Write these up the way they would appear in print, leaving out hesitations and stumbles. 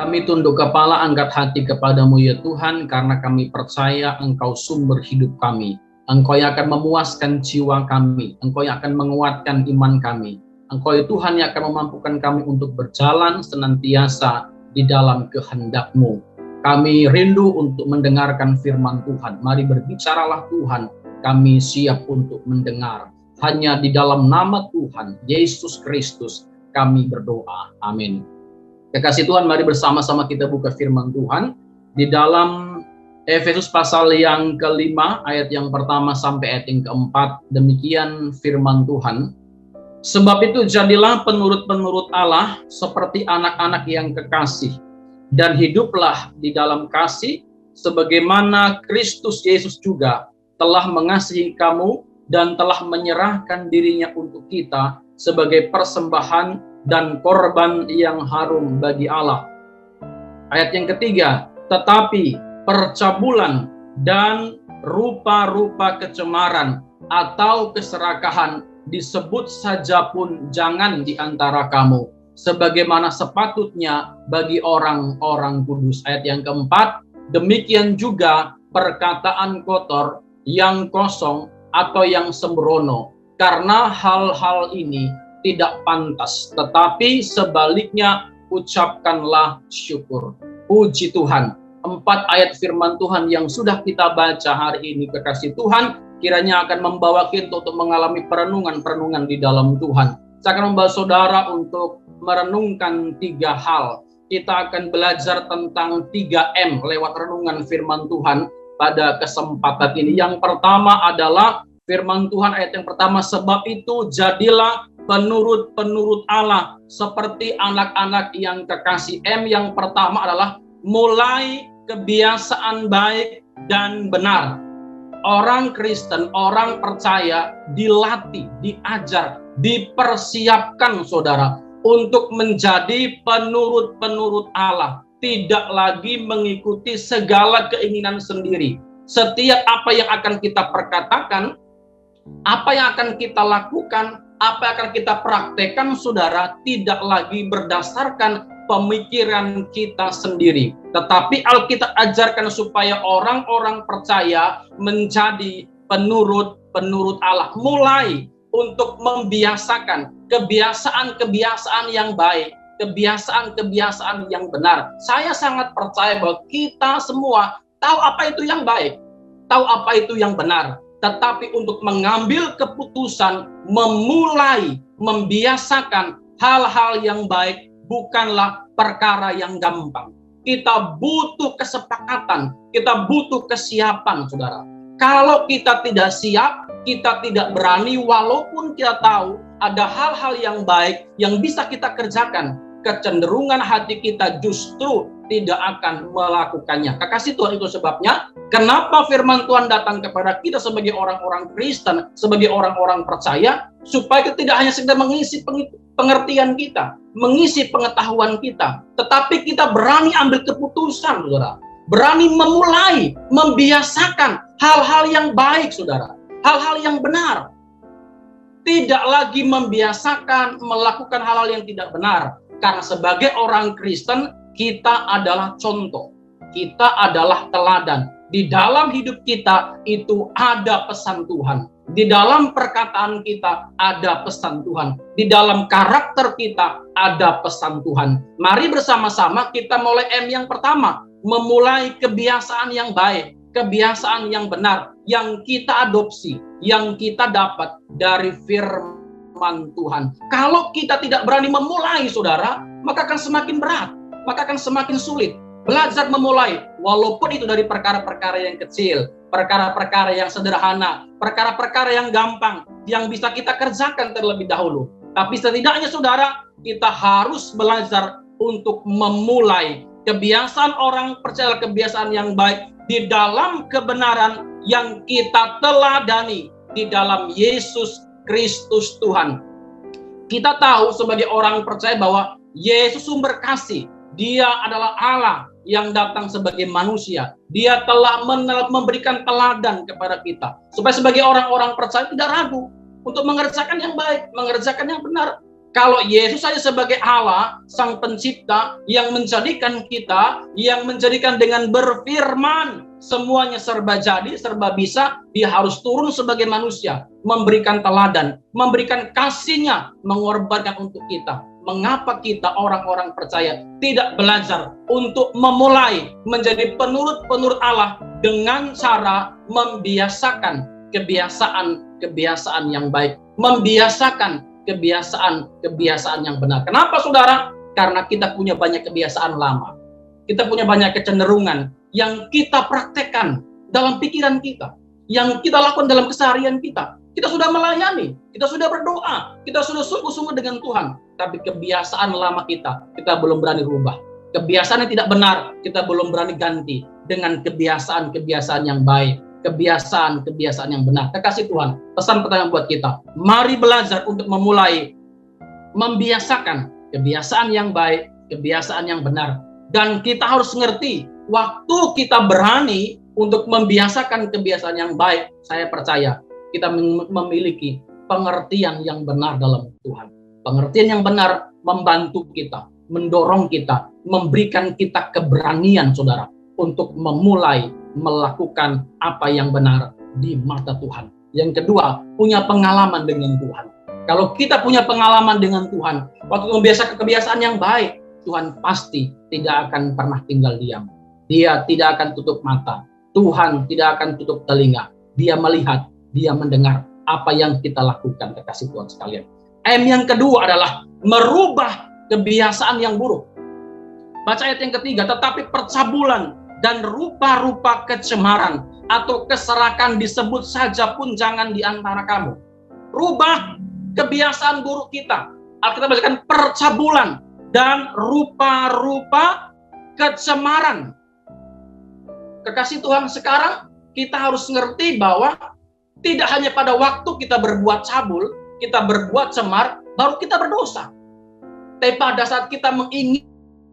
Kami tunduk kepala, angkat hati kepadamu ya Tuhan, karena kami percaya Engkau sumber hidup kami. Engkau yang akan memuaskan jiwa kami, Engkau yang akan menguatkan iman kami. Engkau ya Tuhan yang akan memampukan kami untuk berjalan senantiasa di dalam kehendak-Mu. Kami rindu untuk mendengarkan firman Tuhan. Mari berbicaralah Tuhan, kami siap untuk mendengar. Hanya di dalam nama Tuhan, Yesus Kristus, kami berdoa. Amin. Kekasih Tuhan, mari bersama-sama kita buka firman Tuhan di dalam Efesus pasal yang kelima, ayat yang pertama sampai ayat yang keempat. Demikian firman Tuhan. Sebab itu jadilah penurut-penurut Allah seperti anak-anak yang kekasih, dan hiduplah di dalam kasih sebagaimana Kristus Yesus juga telah mengasihi kamu dan telah menyerahkan dirinya untuk kita sebagai persembahan dan korban yang harum bagi Allah. Ayat yang ketiga, tetapi percabulan dan rupa-rupa kecemaran atau keserakahan disebut saja pun jangan di antara kamu, sebagaimana sepatutnya bagi orang-orang kudus. Ayat yang keempat, demikian juga perkataan kotor yang kosong atau yang sembrono, karena hal-hal ini tidak pantas, tetapi sebaliknya ucapkanlah syukur. Puji Tuhan. 4 ayat firman Tuhan yang sudah kita baca hari ini, kekasih Tuhan, kiranya akan membawa kita untuk mengalami perenungan-perenungan di dalam Tuhan. Saya akan membawa saudara untuk merenungkan 3 hal. Kita akan belajar tentang 3M lewat renungan firman Tuhan pada kesempatan ini. Yang pertama adalah firman Tuhan ayat yang pertama, sebab itu jadilah penurut-penurut Allah seperti anak-anak yang kekasih. M yang pertama adalah mulai kebiasaan baik dan benar. Orang Kristen, orang percaya dilatih, diajar, dipersiapkan saudara untuk menjadi penurut-penurut Allah. Tidak lagi mengikuti segala keinginan sendiri. Setiap apa yang akan kita perkatakan, apa yang akan kita lakukan, apa yang akan kita praktekkan, saudara, tidak lagi berdasarkan pemikiran kita sendiri. Tetapi Alkitab ajarkan supaya orang-orang percaya menjadi penurut-penurut Allah. Mulai untuk membiasakan kebiasaan-kebiasaan yang baik, kebiasaan-kebiasaan yang benar. Saya sangat percaya bahwa kita semua tahu apa itu yang baik, tahu apa itu yang benar. Tetapi untuk mengambil keputusan, memulai, membiasakan hal-hal yang baik bukanlah perkara yang gampang. Kita butuh kesepakatan, kita butuh kesiapan, saudara. Kalau kita tidak siap, kita tidak berani, walaupun kita tahu ada hal-hal yang baik yang bisa kita kerjakan, kecenderungan hati kita justru tidak akan melakukannya. Kekasih Tuhan, itu sebabnya kenapa firman Tuhan datang kepada kita sebagai orang-orang Kristen, sebagai orang-orang percaya, supaya kita tidak hanya sekedar mengisi pengertian kita, mengisi pengetahuan kita, tetapi kita berani ambil keputusan, saudara. Berani memulai, membiasakan hal-hal yang baik, saudara. Hal-hal yang benar. Tidak lagi membiasakan melakukan hal-hal yang tidak benar. Karena sebagai orang Kristen, kita adalah contoh. Kita adalah teladan. Di dalam hidup kita itu ada pesan Tuhan. Di dalam perkataan kita ada pesan Tuhan. Di dalam karakter kita ada pesan Tuhan. Mari bersama-sama kita mulai M yang pertama. Memulai kebiasaan yang baik. Kebiasaan yang benar. Yang kita adopsi. Yang kita dapat dari firman Tuhan. Kalau kita tidak berani memulai, saudara, maka akan semakin berat. Maka akan semakin sulit. Belajar memulai, walaupun itu dari perkara-perkara yang kecil, perkara-perkara yang sederhana, perkara-perkara yang gampang, yang bisa kita kerjakan terlebih dahulu. Tapi setidaknya, saudara, kita harus belajar untuk memulai kebiasaan orang percaya, kebiasaan yang baik di dalam kebenaran yang kita teladani di dalam Yesus Kristus Tuhan. Kita tahu sebagai orang percaya bahwa Yesus sumber kasih. Dia adalah Allah yang datang sebagai manusia. Dia telah memberikan teladan kepada kita. Supaya sebagai orang-orang percaya tidak ragu untuk mengerjakan yang baik, mengerjakan yang benar. Kalau Yesus saja sebagai Allah, Sang Pencipta, yang menjadikan kita, yang menjadikan dengan berfirman, semuanya serba jadi, serba bisa, dia harus turun sebagai manusia, memberikan teladan, memberikan kasih-Nya, mengorbankan untuk kita. Mengapa kita orang-orang percaya tidak belajar untuk memulai menjadi penurut-penurut Allah dengan cara membiasakan kebiasaan yang baik, membiasakan kebiasaan yang benar. Kenapa, saudara? Karena kita punya banyak kebiasaan lama. Kita punya banyak kecenderungan yang kita praktekkan dalam pikiran kita, yang kita lakukan dalam keseharian kita. Kita sudah melayani, kita sudah berdoa, kita sudah sungguh-sungguh dengan Tuhan. Tapi kebiasaan lama kita belum berani rubah. Kebiasaan yang tidak benar, kita belum berani ganti dengan kebiasaan-kebiasaan yang baik. Kebiasaan yang benar. Kekasih Tuhan, pesan pertama buat kita, mari belajar untuk memulai membiasakan kebiasaan yang baik, kebiasaan yang benar. Dan kita harus ngerti, waktu kita berani untuk membiasakan kebiasaan yang baik, saya percaya kita memiliki pengertian yang benar dalam Tuhan. Pengertian yang benar membantu kita, mendorong kita, memberikan kita keberanian, saudara, untuk memulai melakukan apa yang benar di mata Tuhan. Yang kedua, punya pengalaman dengan Tuhan. Kalau kita punya pengalaman dengan Tuhan, waktu membiasakan kebiasaan yang baik, Tuhan pasti tidak akan pernah tinggal diam. Dia tidak akan tutup mata. Tuhan tidak akan tutup telinga. Dia melihat, dia mendengar apa yang kita lakukan, kekasih Tuhan sekalian. M yang kedua adalah merubah kebiasaan yang buruk. Baca ayat yang ketiga, tetapi percabulan dan rupa-rupa kecemaran atau keserakan disebut saja pun jangan di antara kamu. Rubah kebiasaan buruk kita. Alkitab bacakan percabulan dan rupa-rupa kecemaran. Kekasih Tuhan, sekarang kita harus ngerti bahwa tidak hanya pada waktu kita berbuat cabul, kita berbuat cemar, baru kita berdosa. Tapi pada saat kita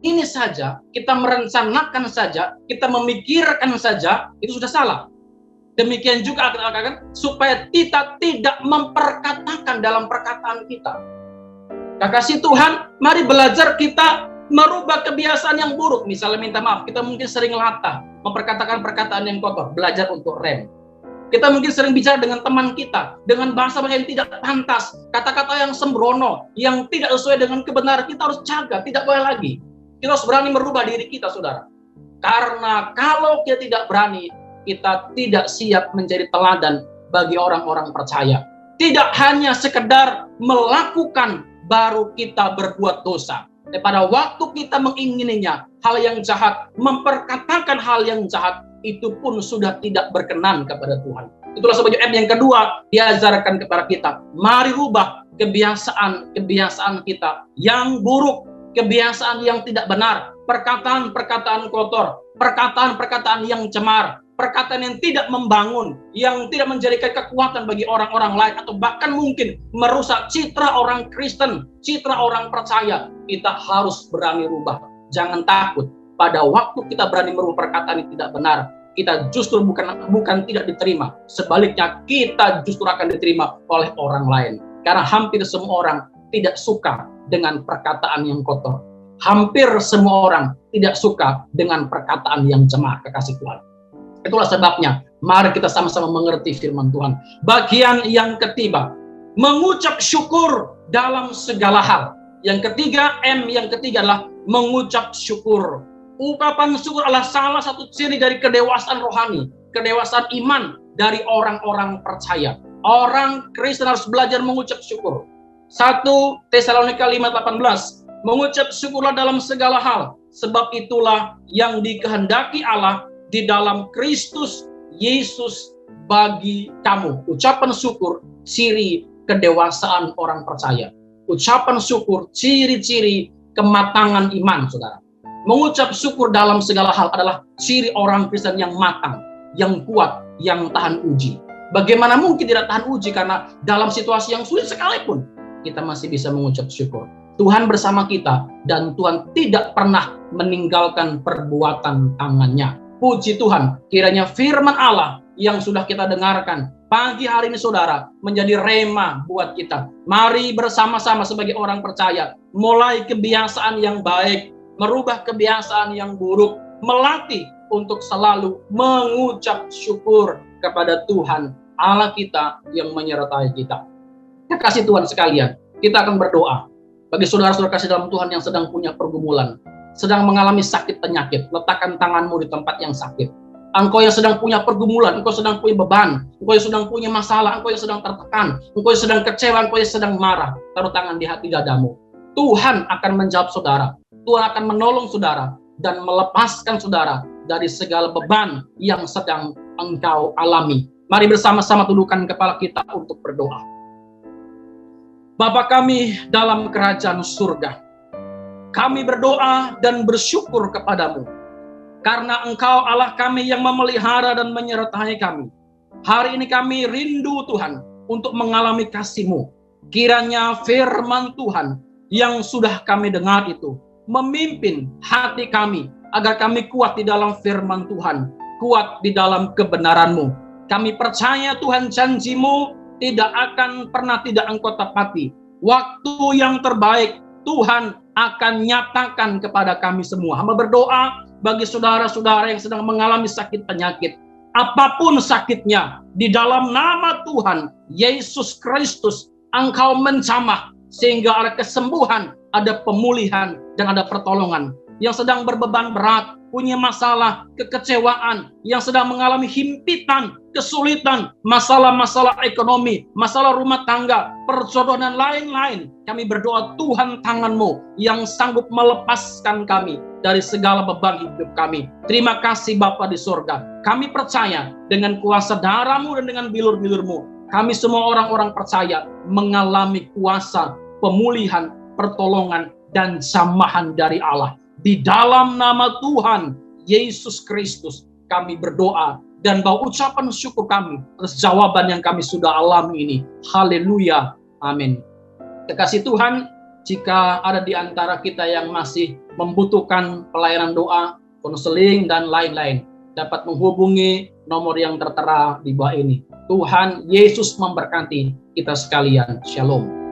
ini saja, kita merencanakan saja, kita memikirkan saja, itu sudah salah. Demikian juga akan supaya kita tidak memperkatakan dalam perkataan kita. Kekasih Tuhan, mari belajar kita merubah kebiasaan yang buruk. Misalnya minta maaf, kita mungkin sering latah, memperkatakan perkataan yang kotor, belajar untuk rem. Kita mungkin sering bicara dengan teman kita, dengan bahasa yang tidak pantas, kata-kata yang sembrono, yang tidak sesuai dengan kebenaran, kita harus jaga, tidak boleh lagi. Kita harus berani merubah diri kita, saudara. Karena kalau kita tidak berani, kita tidak siap menjadi teladan bagi orang-orang percaya. Tidak hanya sekedar melakukan, baru kita berbuat dosa. Dan pada waktu kita mengingininya, hal yang jahat, memperkatakan hal yang jahat, itu pun sudah tidak berkenan kepada Tuhan. Itulah sebabnya yang kedua diajarkan kepada kita. Mari rubah kebiasaan kita yang buruk, kebiasaan yang tidak benar, perkataan-perkataan kotor, perkataan-perkataan yang cemar, perkataan yang tidak membangun, yang tidak menjadikan kekuatan bagi orang-orang lain, atau bahkan mungkin merusak citra orang Kristen, citra orang percaya. Kita harus berani rubah. Jangan takut. Pada waktu kita berani merubah perkataan yang tidak benar, kita justru bukan tidak diterima. Sebaliknya, kita justru akan diterima oleh orang lain. Karena hampir semua orang tidak suka dengan perkataan yang kotor. Hampir semua orang tidak suka dengan perkataan yang cemar, kekasih Tuhan. Itulah sebabnya, mari kita sama-sama mengerti firman Tuhan. Bagian yang ketiga, mengucap syukur dalam segala hal. Yang ketiga, M yang ketiga adalah mengucap syukur. Ungkapan syukur adalah salah satu ciri dari kedewasaan rohani, kedewasaan iman dari orang-orang percaya. Orang Kristen harus belajar mengucap syukur. 1 Tesalonika 5:18, mengucap syukurlah dalam segala hal, sebab itulah yang dikehendaki Allah di dalam Kristus Yesus bagi kamu. Ucapan syukur, ciri kedewasaan orang percaya. Ucapan syukur, ciri-ciri kematangan iman, saudara. Mengucap syukur dalam segala hal adalah ciri orang Kristen yang matang, yang kuat, yang tahan uji. Bagaimana mungkin tidak tahan uji? Karena dalam situasi yang sulit sekalipun, kita masih bisa mengucap syukur. Tuhan bersama kita, dan Tuhan tidak pernah meninggalkan perbuatan tangannya. Puji Tuhan, kiranya firman Allah yang sudah kita dengarkan, Pagi hari ini saudara menjadi rema buat kita. Mari bersama-sama sebagai orang percaya mulai kebiasaan yang baik, merubah kebiasaan yang buruk, melatih untuk selalu mengucap syukur kepada Tuhan Allah kita yang menyertai kita. Kasih Tuhan sekalian, kita akan berdoa bagi saudara-saudara kasih dalam Tuhan yang sedang punya pergumulan, sedang mengalami sakit penyakit. Letakkan tanganmu di tempat yang sakit. Engkau yang sedang punya pergumulan, engkau sedang punya beban, engkau yang sedang punya masalah, engkau yang sedang tertekan, engkau yang sedang kecewa, engkau yang sedang marah, taruh tangan di hati dadamu. Tuhan akan menjawab saudara, Tuhan akan menolong saudara dan melepaskan saudara dari segala beban yang sedang engkau alami. Mari bersama-sama tundukkan kepala kita untuk berdoa. Bapa kami dalam kerajaan surga, kami berdoa dan bersyukur kepadamu, karena Engkau Allah kami yang memelihara dan menyertai kami. Hari ini kami rindu Tuhan untuk mengalami kasih-Mu. Kiranya firman Tuhan yang sudah kami dengar itu memimpin hati kami, agar kami kuat di dalam firman Tuhan, kuat di dalam kebenaran-Mu. Kami percaya Tuhan janji-Mu tidak akan pernah tidak Engkau tepati. Waktu yang terbaik Tuhan akan nyatakan kepada kami semua. Hamba berdoa bagi saudara-saudara yang sedang mengalami sakit penyakit, apapun sakitnya, di dalam nama Tuhan Yesus Kristus, Engkau menjamah sehingga ada kesembuhan, ada pemulihan, dan ada pertolongan. Yang sedang berbeban berat, punya masalah, kekecewaan, yang sedang mengalami himpitan, kesulitan, masalah-masalah ekonomi, masalah rumah tangga, perjodohan, dan lain-lain. Kami berdoa Tuhan tangan-Mu yang sanggup melepaskan kami dari segala beban hidup kami. Terima kasih Bapa di surga. Kami percaya dengan kuasa darah-Mu dan dengan bilur-bilur-Mu, kami semua orang-orang percaya mengalami kuasa pemulihan, pertolongan, dan jamahan dari Allah. Di dalam nama Tuhan Yesus Kristus kami berdoa dan bawa ucapan syukur kami atas jawaban yang kami sudah alami ini. Haleluya. Amin. Kekasih Tuhan, jika ada di antara kita yang masih membutuhkan pelayanan doa, konseling, dan lain-lain, dapat menghubungi nomor yang tertera di bawah ini. Tuhan Yesus memberkati kita sekalian. Shalom.